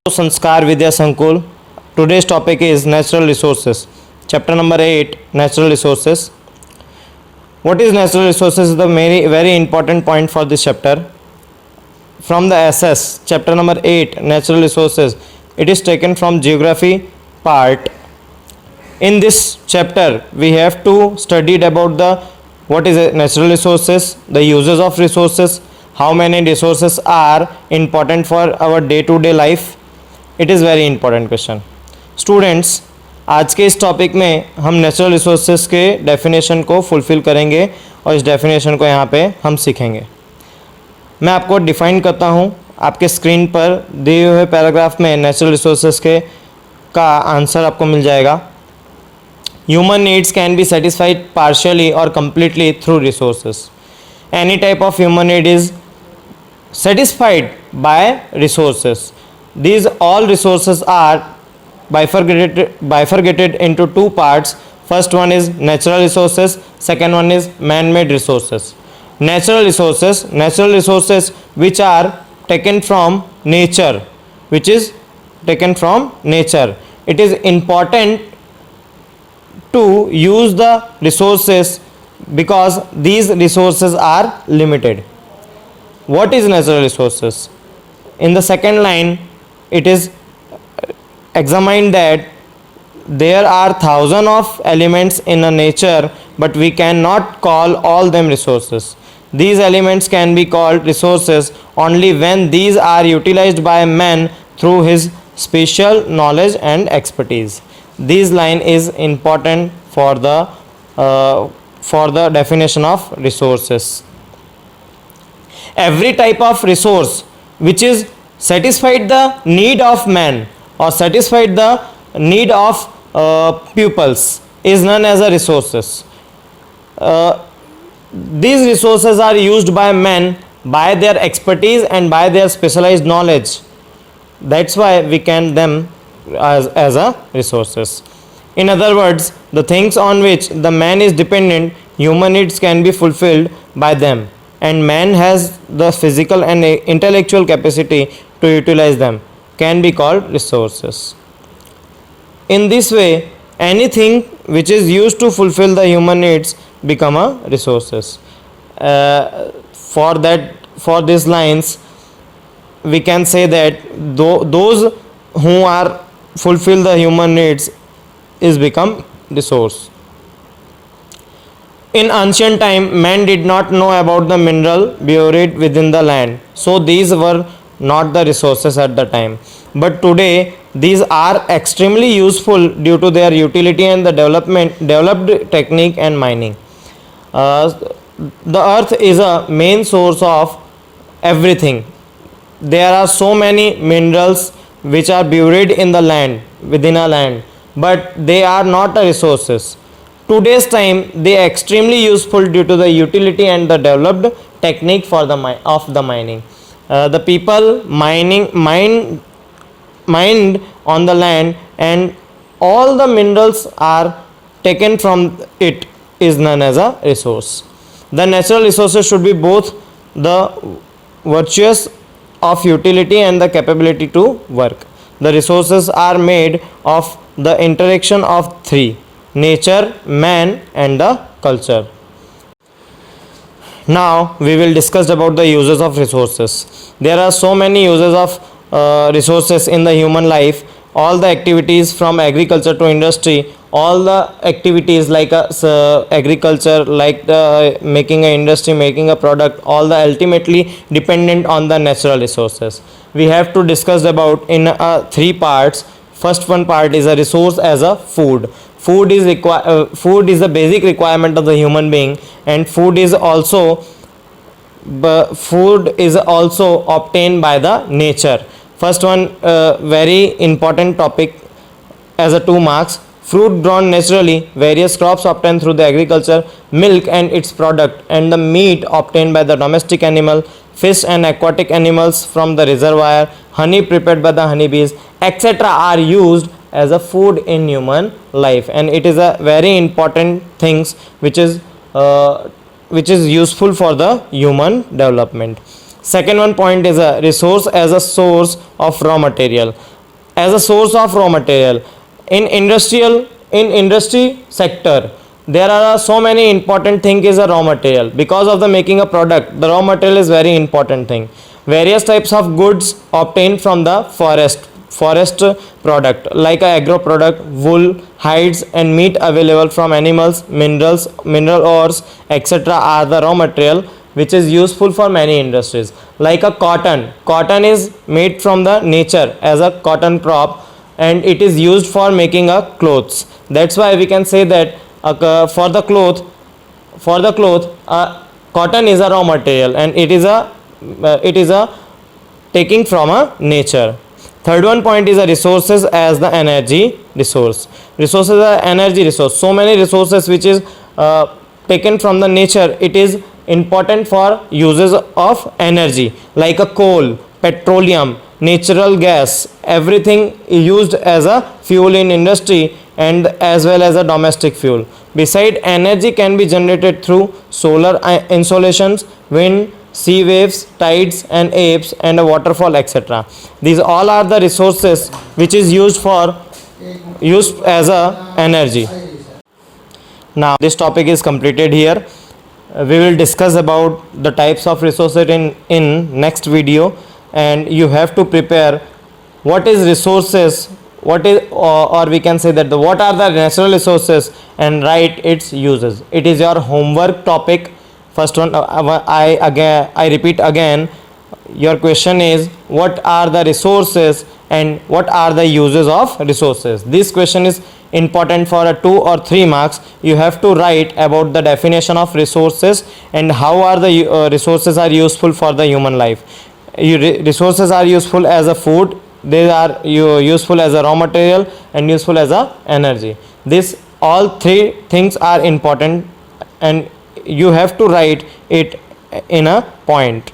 Sanskar Vidya Sankul. Today's topic is natural resources. Chapter number 8, natural resources. What is natural resources is the very important point for this chapter. From the SS, chapter number 8, natural resources. It is taken from geography part. In this chapter, we have to study about the what is natural resources, the uses of resources, how many resources are important for our day-to-day life. It is very important question. Students, आज के इस topic में हम natural resources के definition को fulfil करेंगे और इस डेफिनेशन को यहाँ पे हम सीखेंगे. मैं आपको डिफ़ाइन करता हूँ. आपके स्क्रीन पर दिए हुए पैराग्राफ में नेचुरल रिसोर्सेज के का आंसर आपको मिल जाएगा. Human needs can be satisfied partially और completely through resources. Any type of human need is satisfied by resources. These all resources are bifurcated into two parts. First one is natural resources, second one is man-made resources. Natural resources which are taken from nature, It is important to use the resources because these resources are limited. What is natural resources? In the second line, it is examined that there are thousands of elements in a nature, but we cannot call all them resources. These elements can be called resources only when these are utilized by man through his special knowledge and expertise. This line is important for the definition of resources. Every type of resource which is satisfied the need of man or satisfied the need of pupils is known as a resources. These resources are used by men by their expertise and by their specialized knowledge. That's why we can them as a resources. In other words, the things on which the man is dependent, human needs can be fulfilled by them, and man has the physical and intellectual capacity to utilize them, can be called resources. In this way, anything which is used to fulfill the human needs become a resources. For these lines, we can say that those who are fulfill the human needs is become resource. In ancient time, man did not know about the mineral buried within the land, so these were not the resources at the time. But today, these are extremely useful due to their utility and the developed technique and mining. The earth is a main source of everything. There are so many minerals which are buried in the land, within a land, but they are not the resources. Today's time, they are extremely useful due to the utility and the developed technique for the mining. The people mined on the land, and all the minerals are taken from it is known as a resource. The natural resources should be both the virtues of utility and the capability to work. The resources are made of the interaction of three: nature, man, and the culture. Now we will discuss about the uses of resources. There are so many uses of resources in the human life. All the activities from agriculture to industry, all the activities like agriculture, like making an industry, making a product, all the ultimately dependent on the natural resources. We have to discuss about in three parts. First one part is a resource as a food. Food is the basic requirement of the human being, and food is also obtained by the nature. First one, very important topic as a 2 marks. Fruit grown naturally, various crops obtained through the agriculture, milk and its product, and the meat obtained by the domestic animal, fish and aquatic animals from the reservoir, honey prepared by the honeybees, etc. are used as a food in human life, and it is a very important things which is useful for the human development. Second one point is a resource as a source of raw material. as a source of raw material. In industry sector, there are so many important thing is a raw material. Because of the making a product, the raw material is very important thing. Various types of goods obtained from the forest product like a agro product, wool, hides and meat available from animals, mineral ores, etc. are the raw material which is useful for many industries. Like a cotton is made from the nature as a cotton crop, and it is used for making a clothes. That's why we can say that for the cloth cotton is a raw material, and it is a taking from a nature. Third one point is a resources as the energy resource. Resources are energy resource. So many resources which is taken from the nature, it is important for uses of energy like a coal, petroleum, natural gas, everything used as a fuel in industry and as well as a domestic fuel. Beside, energy can be generated through solar installations, wind, sea waves, tides and apes and a waterfall, etc. These all are the resources which is used as a energy. Now this topic is completed here. We will discuss about the types of resources in next video, and you have to prepare what is resources, what is or we can say that what are the natural resources and write its uses. It is your homework topic. First one, I repeat again, your question is what are the resources and what are the uses of resources. This question is important for a 2 or 3 marks. You have to write about the definition of resources and how are the resources are useful for the human life. Resources are useful as a food, they are useful as a raw material and useful as a energy. This all three things are important, and you have to write it in a point.